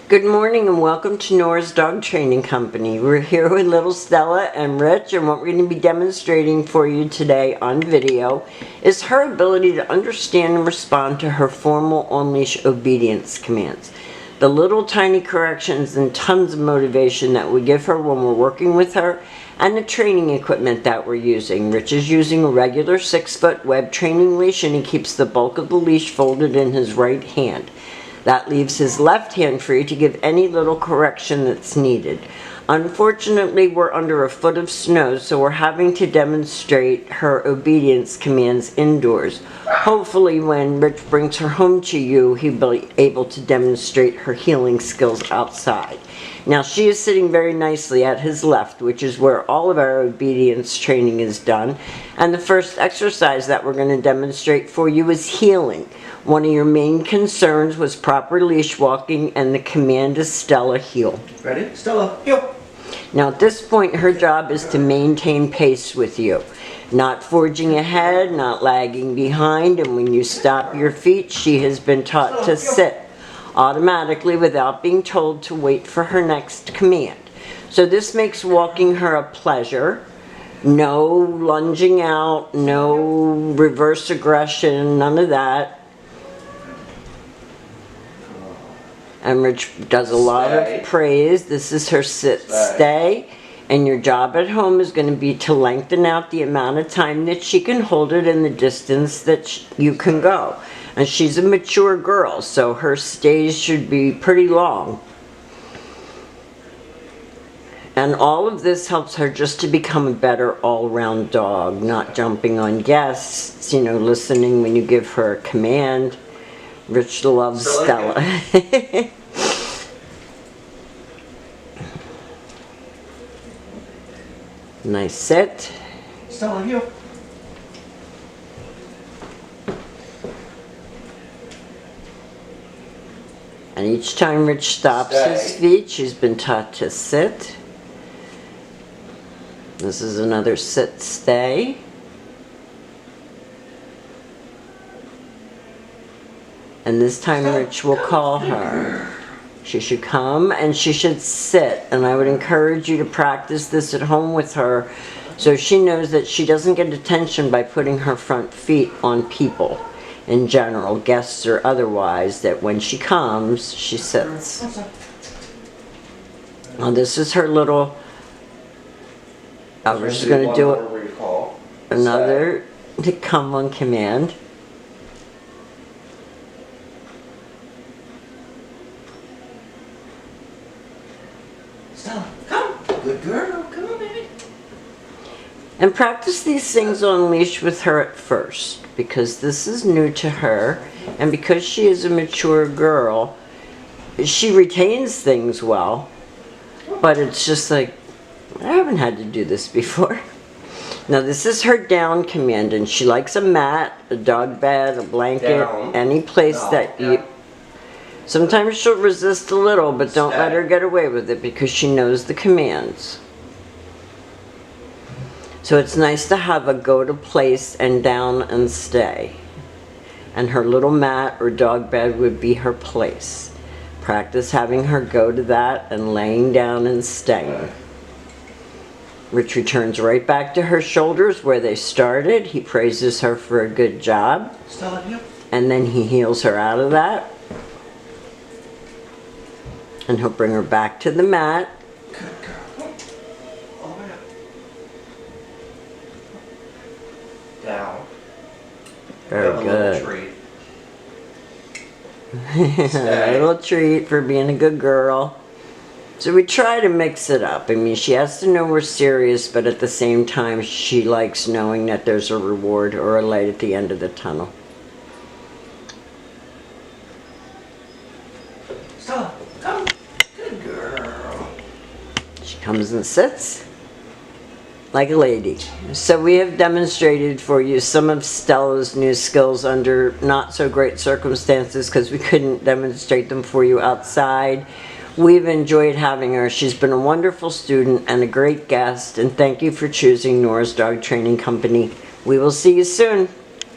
Good morning and welcome to Nora's Dog Training Company. We're here with little Stella and Rich, and what we're going to be demonstrating for you today on video is her ability to understand and respond to her formal on-leash obedience commands. The little tiny corrections and tons of motivation that we give her when we're working with her, and the training equipment that we're using. Rich is using a regular 6-foot web training leash, and he keeps the bulk of the leash folded in his right hand. That leaves his left hand free to give any little correction that's needed. Unfortunately, we're under a foot of snow, so we're having to demonstrate her obedience commands indoors. Hopefully, when Rich brings her home to you, he'll be able to demonstrate her healing skills outside. Now, she is sitting very nicely at his left, which is where all of our obedience training is done. And the first exercise that we're going to demonstrate for you is healing. One of your main concerns was proper leash walking, and the command is Stella, heel. Ready? Stella, heel. Now at this point, her job is to maintain pace with you. Not forging ahead, not lagging behind, and when you stop your feet, she has been taught to sit automatically without being told to wait for her next command. So this makes walking her a pleasure. No lunging out, no reverse aggression, none of that. And Rich does a lot of praise. This is her sit stay. And your job at home is going to be to lengthen out the amount of time that she can hold it and the distance that you can go. And she's a mature girl, so her stays should be pretty long. And all of this helps her just to become a better all-round dog, not jumping on guests, listening when you give her a command. Rich loves Stella. Nice sit. Stella, heel. And each time Rich stops his feet, she's been taught to sit. This is another sit stay. And this time Rich will call her. She should come and she should sit. And I would encourage you to practice this at home with her so she knows that she doesn't get attention by putting her front feet on people in general, guests or otherwise, that when she comes, she sits. Now this is her little, we're just going to do it, another to come on command. Stella, come. Good girl. Come on, baby. And practice these things on leash with her at first, because this is new to her, and because she is a mature girl, she retains things well, but it's just like, I haven't had to do this before. Now this is her down command, and she likes a mat, a dog bed, a blanket, any place that you... Sometimes she'll resist a little, but don't let her get away with it because she knows the commands. So it's nice to have a go to place and down and stay. And her little mat or dog bed would be her place. Practice having her go to that and laying down and staying. Rich returns right back to her shoulders where they started. He praises her for a good job. And then he heals her out of that. And he'll bring her back to the mat. Good girl. All the way up. Down. Very good. A little treat for being a good girl. So we try to mix it up. I mean, she has to know we're serious, but at the same time, she likes knowing that there's a reward or a light at the end of the tunnel. Stella, come. Good girl. She comes and sits like a lady. So we have demonstrated for you some of Stella's new skills under not so great circumstances because we couldn't demonstrate them for you outside. We've enjoyed having her. She's been a wonderful student and a great guest, and thank you for choosing Nora's Dog Training Company. We will see you soon.